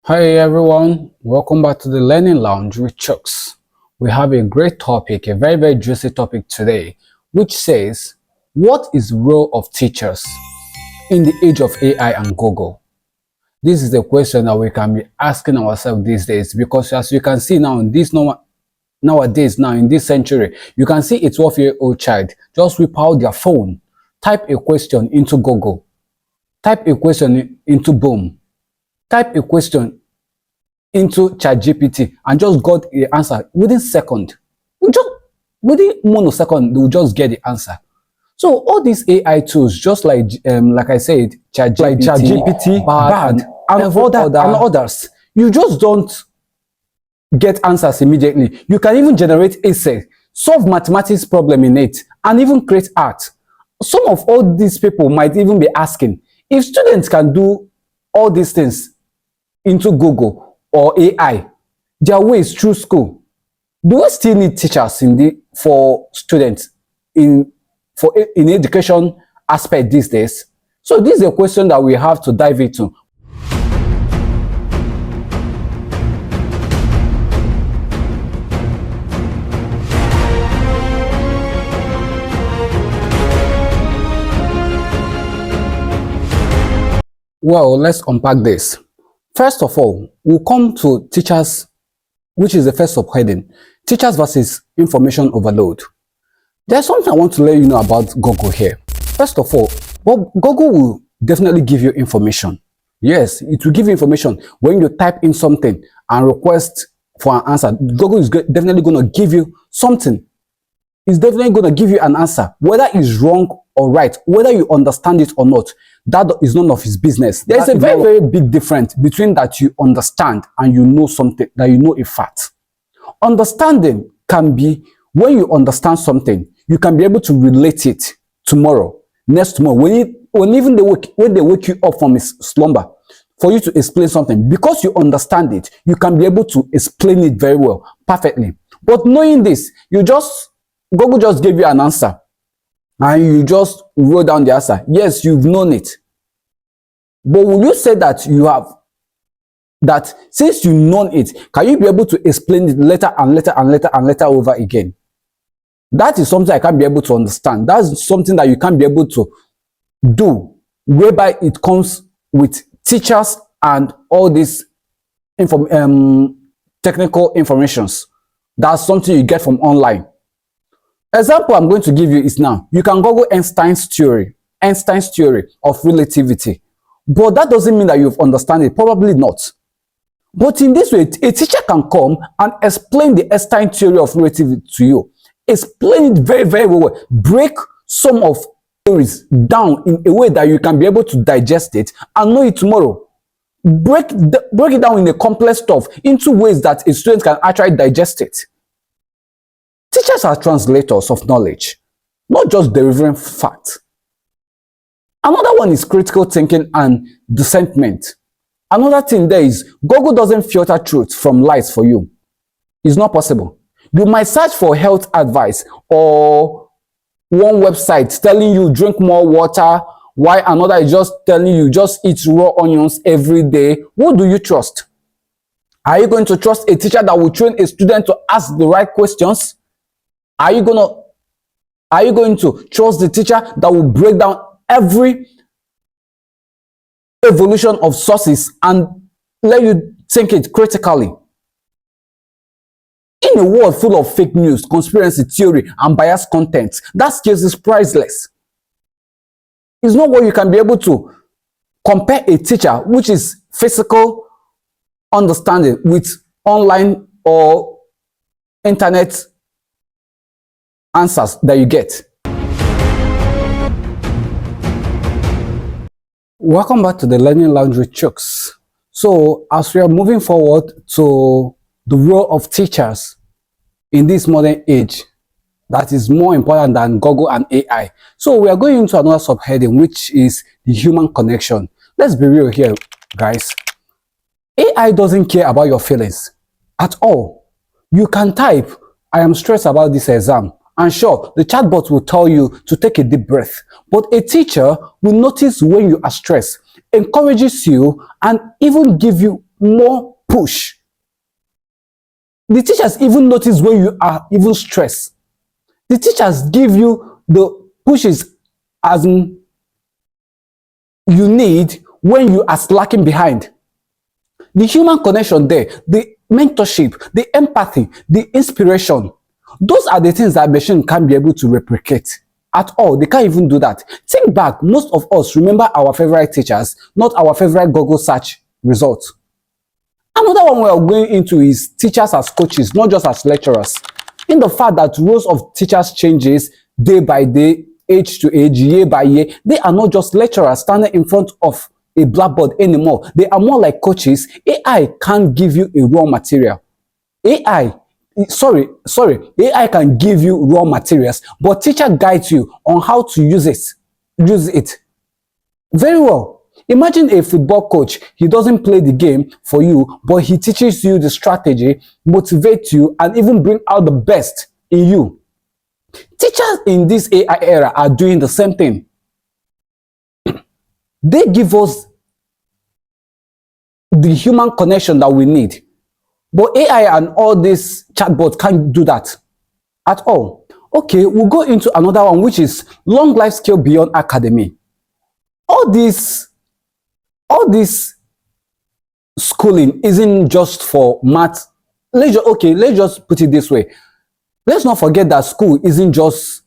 Hi everyone, welcome back to the Learning Lounge with Chuks. We have a great topic, a very juicy topic today, which says, what is the role of teachers in the age of AI and Google? This is the question that we can be asking ourselves these days because as you can see now in nowadays, in this century, you can see a 12-year-old child just whip out their phone, type a question into Google, type a question into Boom, type a question into ChatGPT and just got the answer within second. Within monosecond, they will just get the answer. So all these AI tools, just like I said, ChatGPT, Bard, and others, you just don't get answers immediately. You can even generate essays, solve mathematics problem in it, and even create art. Some of all these people might even be asking, if students can do all these things into Google or AI, their way is through school, do we still need teachers for students in education aspect these days? So this is a question that we have to dive into. Well, let's unpack this. First of all, we'll come to teachers, which is the first subheading, teachers versus information overload. There's something I want to let you know about Google here. First of all, Google will definitely give you information. Yes, it will give you information when you type in something and request for an answer. Google is definitely going to give you something. It's definitely going to give you an answer, whether it's wrong or right, whether you understand it or not. That is none of his business. There's a very big difference between that you understand and you know something, that you know a fact. Understanding can be when you understand something, you can be able to relate it tomorrow, next tomorrow, when they wake you up from slumber, for you to explain something. Because you understand it, you can be able to explain it very well, perfectly. But knowing this, Google just gave you an answer and you just wrote down the answer. Yes, you've known it. But will you say that since you've known it, can you be able to explain it later over again? That is something I can't be able to understand. That's something that you can't be able to do, whereby it comes with teachers and all these technical informations. That's something you get from online. Example I'm going to give you is now, you can Google Einstein's theory of relativity. But that doesn't mean that you've understand it, probably not. But in this way, a teacher can come and explain the Einstein theory of relativity to you. Explain it very well. Break some of theories down in a way that you can be able to digest it and know it tomorrow. Break it down in a complex stuff into ways that a student can actually digest it. Teachers are translators of knowledge, not just delivering facts. Another one is critical thinking and discernment. Another thing there is Google doesn't filter truth from lies for you. It's not possible. You might search for health advice or one website telling you drink more water, while another is just telling you just eat raw onions every day. Who do you trust? Are you going to trust a teacher that will train a student to ask the right questions? Are you going to trust the teacher that will break down every evolution of sources and let you think it critically? In a world full of fake news, conspiracy theory, and biased content, that skills is priceless. It's not what you can be able to compare a teacher, which is physical understanding, with online or internet answers that you get. Welcome back to the Learning Lounge with Chuks. So as we are moving forward to the role of teachers in this modern age, that is more important than Google and AI. So we are going into another subheading, which is the human connection. Let's be real here, guys. AI doesn't care about your feelings at all. You can type, I am stressed about this exam, and sure, the chatbot will tell you to take a deep breath. But a teacher will notice when you are stressed, encourages you, and even give you more push. The teachers even notice when you are even stressed. The teachers give you the pushes as you need when you are slacking behind. The human connection there, the mentorship, the empathy, the inspiration, those are the things that machine can't be able to replicate at all. They can't even do that. Think back, most of us remember our favorite teachers, not our favorite Google search results. Another one we are going into is teachers as coaches, not just as lecturers. In the fact that roles of teachers changes day by day, age to age, year by year, they are not just lecturers standing in front of a blackboard anymore. They are more like coaches. AI can't give you a raw material. AI can give you raw materials, but teacher guides you on how to use it. Very well. Imagine a football coach. He doesn't play the game for you, but he teaches you the strategy, motivates you, and even bring out the best in you. Teachers in this AI era are doing the same thing. They give us the human connection that we need. But AI and all these chatbots can't do that at all. Okay, we'll go into another one, which is long life skill beyond academy. All this schooling isn't just for math. Let's just put it this way. Let's not forget that school isn't just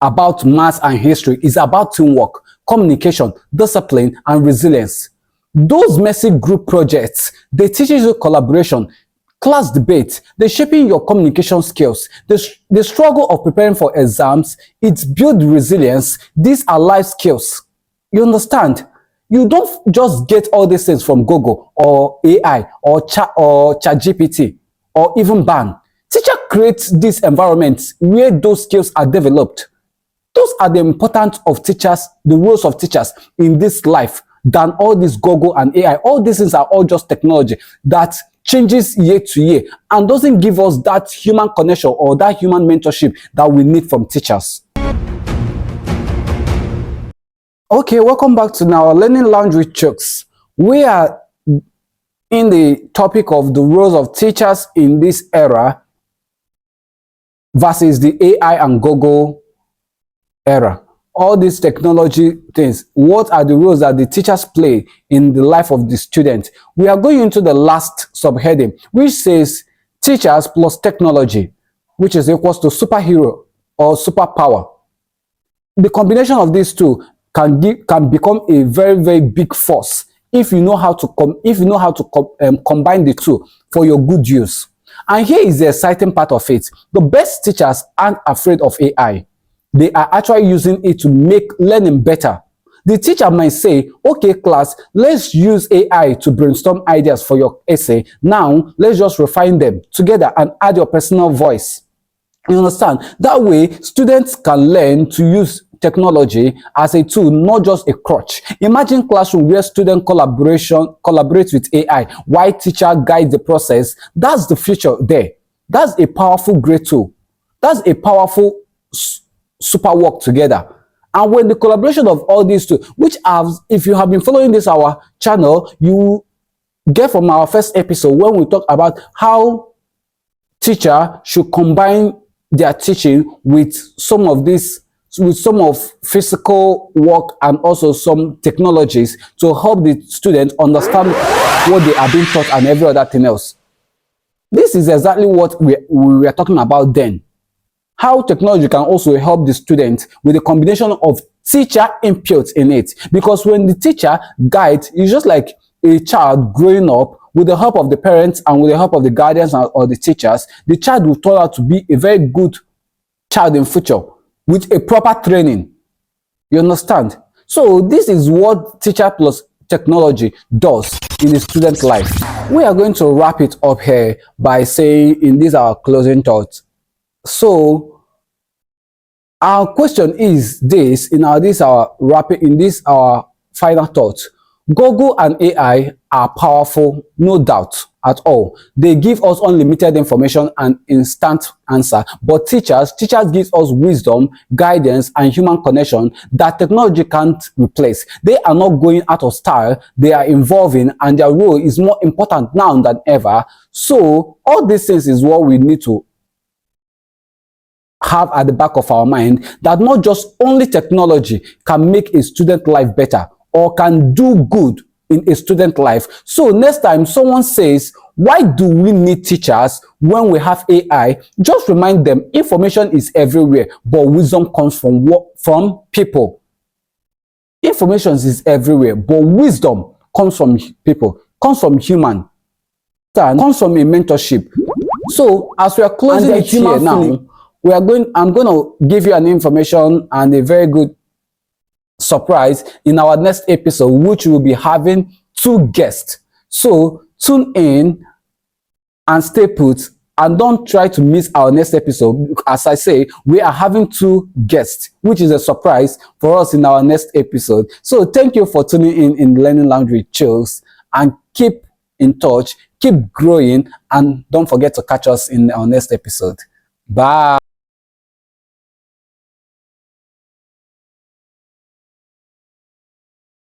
about math and history. It's about teamwork, communication, discipline, and resilience. Those messy group projects, they teach you collaboration, class debate, they're shaping your communication skills. The struggle of preparing for exams, it's build resilience. These are life skills. You understand? You don't just get all these things from Google or AI or ChatGPT or even BAN. Teacher creates this environment where those skills are developed. Those are the importance of teachers, the roles of teachers in this life than all this Google and AI. All these things are all just technology that changes year to year and doesn't give us that human connection or that human mentorship that we need from teachers. Okay, welcome back to our Learning Lounge with Chuks. We are in the topic of the roles of teachers in this era versus the AI and Google era. All these technology things, what are the roles that the teachers play in the life of the student? We are going into the last subheading, which says teachers plus technology, which is equals to superhero or superpower. The combination of these two can become a very, very big force if you know how to combine the two for your good use. And here is the exciting part of it. The best teachers aren't afraid of AI. They are actually using it to make learning better. The teacher might say, okay, class, let's use AI to brainstorm ideas for your essay. Now, let's just refine them together and add your personal voice. You understand? That way, students can learn to use technology as a tool, not just a crutch. Imagine classroom where student collaborates with AI, while teacher guides the process. That's the future there. That's a powerful, great tool. That's a powerful super work together. And when the collaboration of all these two, if you have been following our channel, you get from our first episode when we talk about how teacher should combine their teaching with some of physical work and also some technologies to help the student understand what they are being taught and every other thing else. This is exactly what we were talking about then. How technology can also help the student with a combination of teacher input in it. Because when the teacher guides, it's just like a child growing up with the help of the parents and with the help of the guardians or the teachers. The child will turn out to be a very good child in future with a proper training. You understand? So this is what teacher plus technology does in the student life. We are going to wrap it up here by saying in this our closing thoughts. So our question is this, our final thoughts. Google and AI are powerful, no doubt. at all. They give us unlimited information and instant answer, but teachers gives us wisdom, guidance, and human connection that technology can't replace. They are not going out of style, they are evolving, and their role is more important now than ever. So all these things is what we need to have at the back of our mind, that not just only technology can make a student life better or can do good in a student life. So next time someone says, why do we need teachers when we have AI? Just remind them information is everywhere, but wisdom comes from people. Information is everywhere, but wisdom comes from people, comes from human, comes from a mentorship. So as we are closing it here now, I'm going to give you an information and a very good surprise in our next episode, which will be having 2 guests. So tune in and stay put, and don't try to miss our next episode. As I say, we are having 2 guests, which is a surprise for us in our next episode. So thank you for tuning in Learning Lounge with Chuks, and keep in touch, keep growing, and don't forget to catch us in our next episode. Bye.